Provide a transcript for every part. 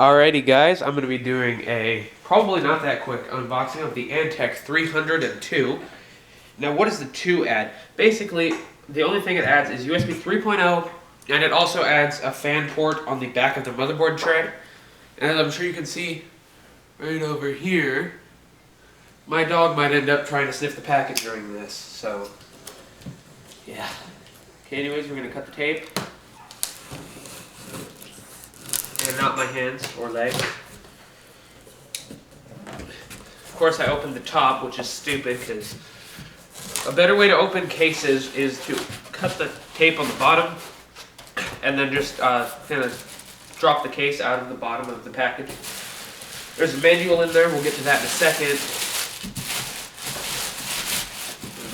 Alrighty guys, I'm going to be doing a probably not that quick unboxing of the Antec 302. Now what does the 2 add? Basically, the only thing it adds is USB 3.0, and it also adds a fan port on the back of the motherboard tray. And as I'm sure you can see right over here, my dog might end up trying to sniff the package during this, so yeah. Okay, anyways, we're going to cut the tape. And not my hands or legs. Of course, I opened the top, which is stupid because a better way to open cases is to cut the tape on the bottom and then just kind of drop the case out of the bottom of the package. There's a manual in there. We'll get to that in a second.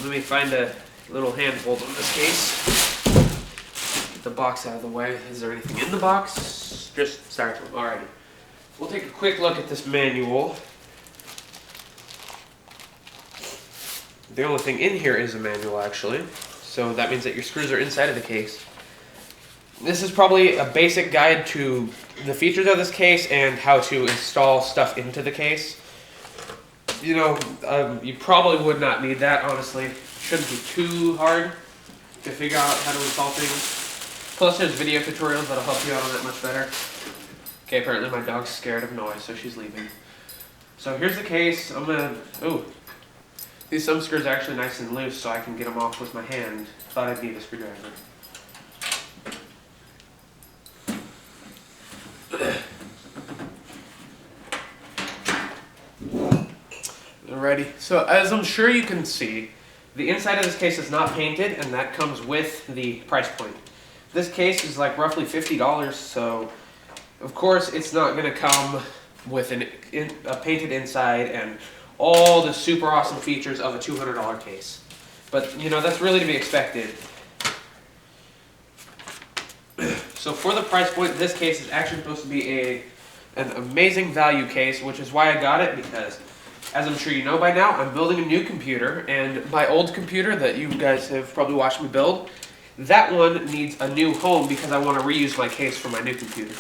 Let me find a little handhold on this case. Get the box out of the way. Is there anything in the box? Just styrofoam. Alrighty. We'll take a quick look at this manual. The only thing in here is a manual, actually. So that means that your screws are inside of the case. This is probably a basic guide to the features of this case and how to install stuff into the case. You know, you probably would not need that, honestly. Shouldn't be too hard to figure out how to install things. Plus there's video tutorials that'll help you out on that much better. Okay, apparently my dog's scared of noise, so she's leaving. So here's the case. These thumb screws are actually nice and loose, so I can get them off with my hand. Thought I'd need a screwdriver. Alrighty, so as I'm sure you can see, the inside of this case is not painted, and that comes with the price point. This case is like roughly $50, so of course it's not going to come with a painted inside and all the super awesome features of a $200 case. But you know, that's really to be expected. So for the price point, this case is actually supposed to be an amazing value case, which is why I got it, because as I'm sure you know by now, I'm building a new computer, and my old computer that you guys have probably watched me build, that one needs a new home because I want to reuse my case for my new computer.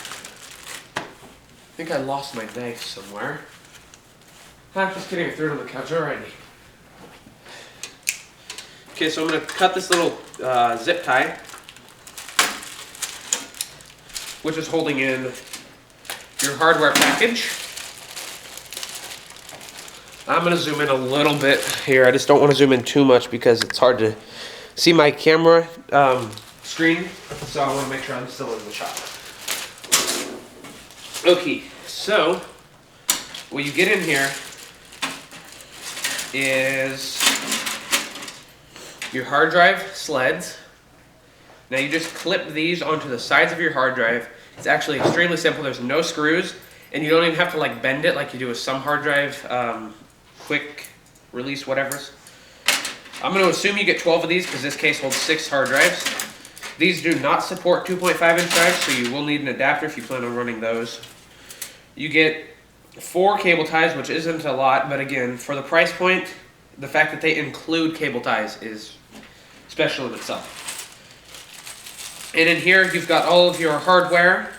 I think I lost my knife somewhere. I'm just kidding, I threw it on the couch already. Okay, so I'm going to cut this little zip tie, which is holding in your hardware package. I'm going to zoom in a little bit here. I just don't want to zoom in too much because it's hard to see my camera screen, so I want to make sure I'm still in the shot. Okay, so what you get in here is your hard drive sleds. Now you just clip these onto the sides of your hard drive. It's actually extremely simple. There's no screws, and you don't even have to like bend it like you do with some hard drive quick release whatevers. I'm going to assume you get 12 of these because this case holds 6 hard drives. These do not support 2.5-inch drives, so you will need an adapter if you plan on running those. You get 4 cable ties, which isn't a lot, but again, for the price point, the fact that they include cable ties is special in itself. And in here, you've got all of your hardware.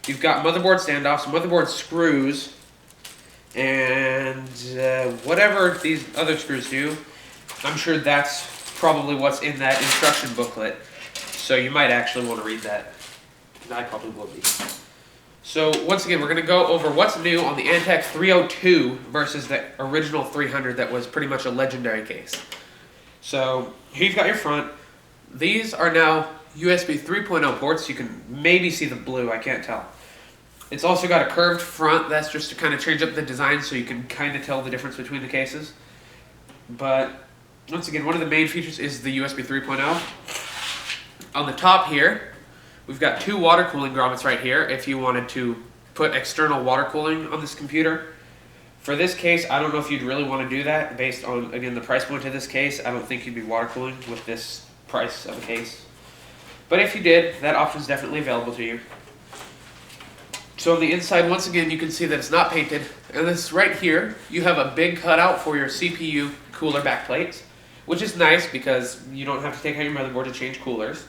You've got motherboard standoffs, motherboard screws, and whatever these other screws do. I'm sure that's probably what's in that instruction booklet, so you might actually want to read that. I probably will be. So once again, we're going to go over what's new on the Antec 302 versus the original 300 that was pretty much a legendary case. So here you've got your front. These are now USB 3.0 ports. You can maybe see the blue, I can't tell. It's also got a curved front. That's just to kind of change up the design so you can kind of tell the difference between the cases. But once again, one of the main features is the USB 3.0. On the top here, we've got 2 water cooling grommets right here if you wanted to put external water cooling on this computer. For this case, I don't know if you'd really want to do that based on, again, the price point of this case. I don't think you'd be water cooling with this price of a case. But if you did, that option is definitely available to you. So on the inside, once again, you can see that it's not painted. And this right here, you have a big cutout for your CPU cooler backplates, which is nice because you don't have to take out your motherboard to change coolers.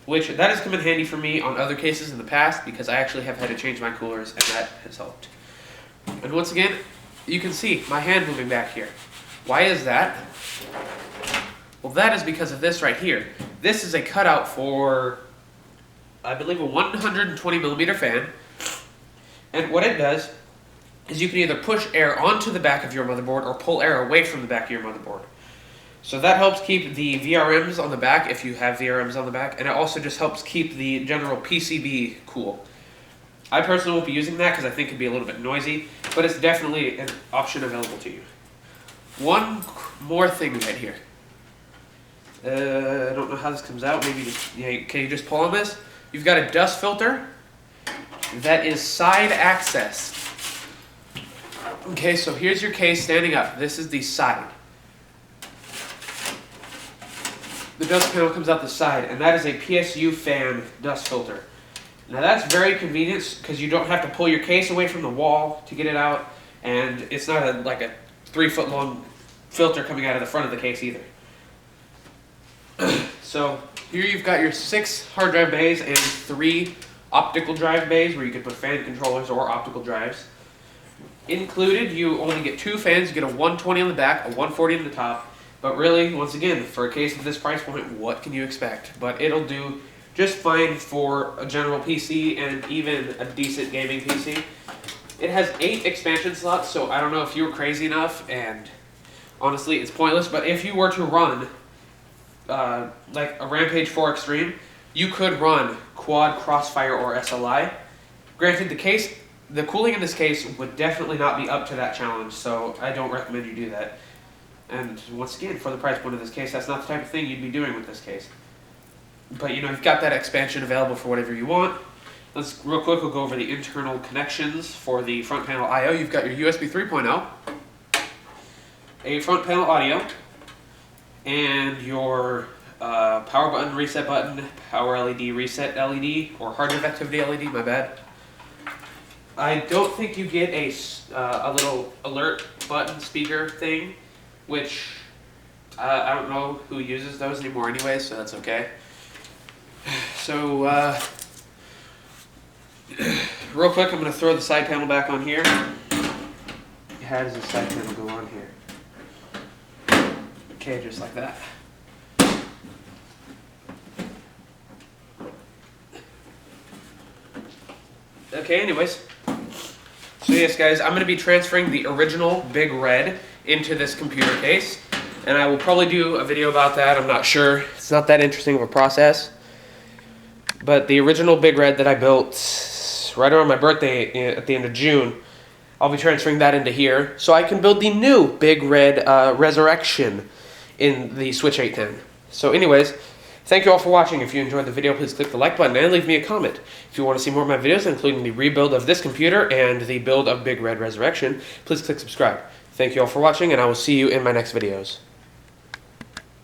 which that has come in handy for me on other cases in the past because I actually have had to change my coolers, and that has helped. And once again, you can see my hand moving back here. Why is that? Well, that is because of this right here. This is a cutout for, I believe, a 120 millimeter fan. And what it does is you can either push air onto the back of your motherboard or pull air away from the back of your motherboard. So that helps keep the VRMs on the back, if you have VRMs on the back, and it also just helps keep the general PCB cool. I personally won't be using that because I think it'd be a little bit noisy, but it's definitely an option available to you. One more thing right here. I don't know how this comes out. Maybe can you just pull on this? You've got a dust filter that is side accessed. Okay, so here's your case standing up. This is the side. The dust panel comes out the side, and that is a PSU fan dust filter. Now that's very convenient because you don't have to pull your case away from the wall to get it out, and it's not like a 3-foot long filter coming out of the front of the case either. So here you've got your 6 hard drive bays and 3 optical drive bays where you can put fan controllers or optical drives. Included, you only get 2 fans. You get a 120 on the back, a 140 on the top. But really, once again, for a case of this price point, what can you expect? But it'll do just fine for a general PC and even a decent gaming PC. It has 8 expansion slots, so I don't know if you were crazy enough, and honestly, it's pointless, but if you were to run like a Rampage 4 Extreme, you could run Quad, Crossfire, or SLI. Granted, the cooling in this case would definitely not be up to that challenge, so I don't recommend you do that. And once again, for the price point of this case, that's not the type of thing you'd be doing with this case. But you've got that expansion available for whatever you want. Let's real quick, we'll go over the internal connections for the front panel I/O. You've got your USB 3.0, a front panel audio, and your power button, reset button, power LED, reset LED, or hard drive activity LED, my bad. I don't think you get a little alert button speaker thing, which I don't know who uses those anymore anyway, so that's okay. So, real quick, I'm going to throw the side panel back on here. How does the side panel go on here? Okay, just like that. Okay, anyways. So yes, guys, I'm going to be transferring the original Big Red into this computer case, and I will probably do a video about that. I'm not sure. It's not that interesting of a process. But the original Big Red that I built right around my birthday at the end of June, I'll be transferring that into here so I can build the new Big Red Resurrection in the Switch 810. So anyways, thank you all for watching. If you enjoyed the video, please click the like button and leave me a comment. If you want to see more of my videos, including the rebuild of this computer and the build of Big Red Resurrection, please click subscribe. Thank you all for watching, and I will see you in my next videos.